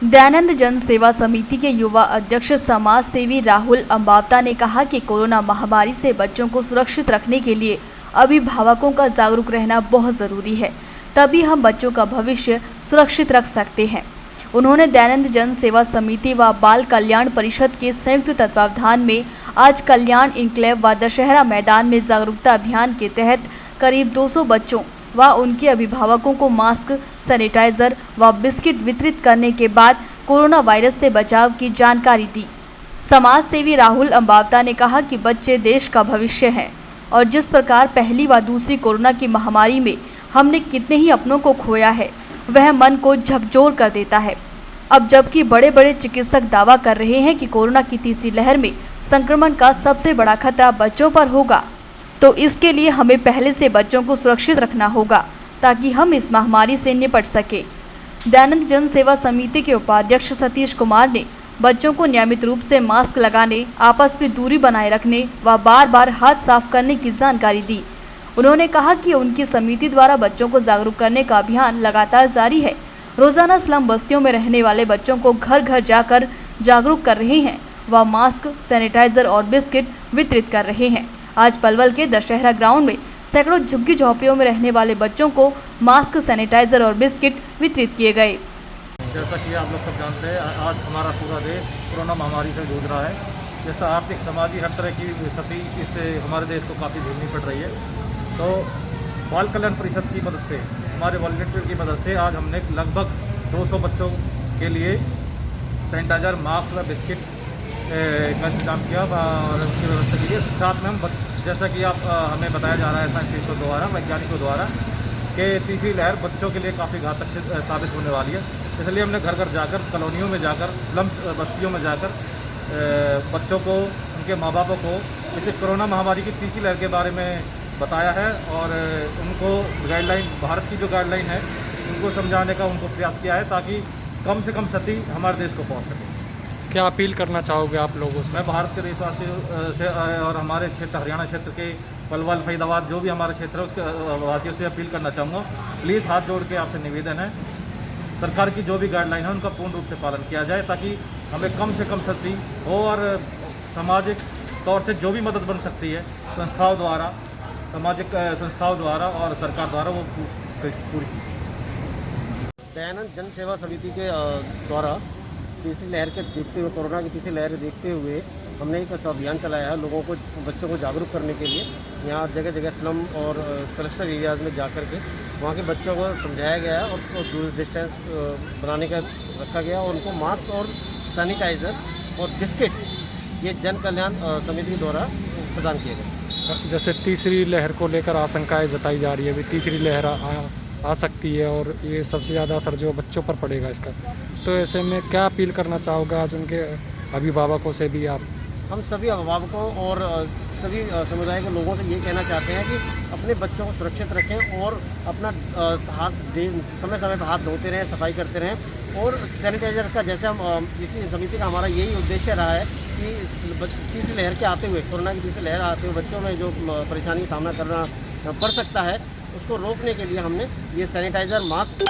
दयानंद जन सेवा समिति के युवा अध्यक्ष समाज सेवी राहुल अम्बावता ने कहा कि कोरोना महामारी से बच्चों को सुरक्षित रखने के लिए अभिभावकों का जागरूक रहना बहुत ज़रूरी है, तभी हम बच्चों का भविष्य सुरक्षित रख सकते हैं। उन्होंने दयानंद जन सेवा समिति व बाल कल्याण परिषद के संयुक्त तत्वावधान में आज कल्याण इनक्लेव व दशहरा मैदान में जागरूकता अभियान के तहत करीब 200 बच्चों व उनके अभिभावकों को मास्क, सैनिटाइजर व बिस्किट वितरित करने के बाद कोरोना वायरस से बचाव की जानकारी दी। समाज सेवी राहुल अम्बावता ने कहा कि बच्चे देश का भविष्य हैं और जिस प्रकार पहली व दूसरी कोरोना की महामारी में हमने कितने ही अपनों को खोया है, वह मन को झकझोर कर देता है। अब जबकि बड़े बड़े चिकित्सक दावा कर रहे हैं कि कोरोना की तीसरी लहर में संक्रमण का सबसे बड़ा खतरा बच्चों पर होगा, तो इसके लिए हमें पहले से बच्चों को सुरक्षित रखना होगा ताकि हम इस महामारी से निपट सके। दयानंद जन सेवा समिति के उपाध्यक्ष सतीश कुमार ने बच्चों को नियमित रूप से मास्क लगाने, आपस में दूरी बनाए रखने व बार बार हाथ साफ करने की जानकारी दी। उन्होंने कहा कि उनकी समिति द्वारा बच्चों को जागरूक करने का अभियान लगातार जारी है। रोजाना स्लम बस्तियों में रहने वाले बच्चों को घर घर जाकर जागरूक कर रहे हैं व मास्क, सैनिटाइजर और बिस्किट वितरित कर रहे हैं। आज पलवल के दशहरा ग्राउंड में सैकड़ों झुग्गी झोंपड़ियों में रहने वाले बच्चों को मास्क, सैनिटाइजर और बिस्किट वितरित किए गए। जैसा कि आप लोग सब जानते हैं, आज हमारा पूरा देश कोरोना महामारी से जूझ रहा है। जैसा आर्थिक, समाजी हर तरह की स्थिति इससे हमारे देश को काफ़ी झेलनी पड़ रही है। तो बाल कल्याण परिषद की मदद से, हमारे वॉलंटियर की मदद से आज हमने लगभग 200 बच्चों के लिए सैनिटाइजर, मास्क व बिस्किट का इंतजाम किया और उसकी व्यवस्था की। साथ में हम जैसा कि हमें बताया जा रहा है साइंटिस्टों द्वारा, वैज्ञानिकों द्वारा, कि तीसरी लहर बच्चों के लिए काफ़ी घातक साबित होने वाली है। इसलिए हमने घर घर जाकर, कॉलोनियों में जाकर, स्लम बस्तियों में जाकर बच्चों को, उनके माँ बापों को इस कोरोना महामारी की तीसरी लहर के बारे में बताया है और उनको गाइडलाइन, भारत की जो गाइडलाइन है, उनको समझाने का उनको प्रयास किया है ताकि कम से कम क्षति हमारे देश को पहुँच सके। क्या अपील करना चाहोगे आप लोगों से? मैं भारत के देशवासियों से और हमारे क्षेत्र, हरियाणा क्षेत्र के पलवल, फरीदाबाद, जो भी हमारा क्षेत्र है, उसके वासियों से अपील करना चाहूँगा। प्लीज़ हाथ जोड़ के आपसे निवेदन है, सरकार की जो भी गाइडलाइन है उनका पूर्ण रूप से पालन किया जाए ताकि हमें कम से कम क्षति हो और सामाजिक तौर से जो भी मदद बन सकती है संस्थाओं द्वारा, सामाजिक संस्थाओं द्वारा और सरकार द्वारा, वो पूरी की। दयानंद जन सेवा समिति के द्वारा तीसरी लहर के देखते हुए, कोरोना की तीसरी लहर देखते हुए हमने एक अभियान चलाया है लोगों को, बच्चों को जागरूक करने के लिए। यहाँ जगह जगह स्लम और क्लस्टर एरियाज़ में जा कर के वहाँ के बच्चों को समझाया गया है और डिस्टेंस बनाने का रखा गया और उनको मास्क और सैनिटाइज़र और बिस्किट ये जन कल्याण समिति द्वारा प्रदान किए गए। जैसे तीसरी लहर को लेकर आशंकाएं जताई जा रही है, अभी तीसरी लहर आ सकती है और ये सबसे ज़्यादा असर जो बच्चों पर पड़ेगा इसका, तो ऐसे में क्या अपील करना चाहोगे आज उनके अभिभावकों से भी आप? हम सभी अभिभावकों और सभी समुदाय के लोगों से ये कहना चाहते हैं कि अपने बच्चों को सुरक्षित रखें और अपना हाथ समय समय पर हाथ धोते रहें, सफाई करते रहें और सैनिटाइजर का, जैसे हम इसी समिति का हमारा यही उद्देश्य रहा है कि तीसरी लहर के आते हुए, कोरोना की तीसरी लहर आते हुए बच्चों में जो परेशानी का सामना करना पड़ सकता है, उसको रोकने के लिए हमने ये सैनिटाइज़र, मास्क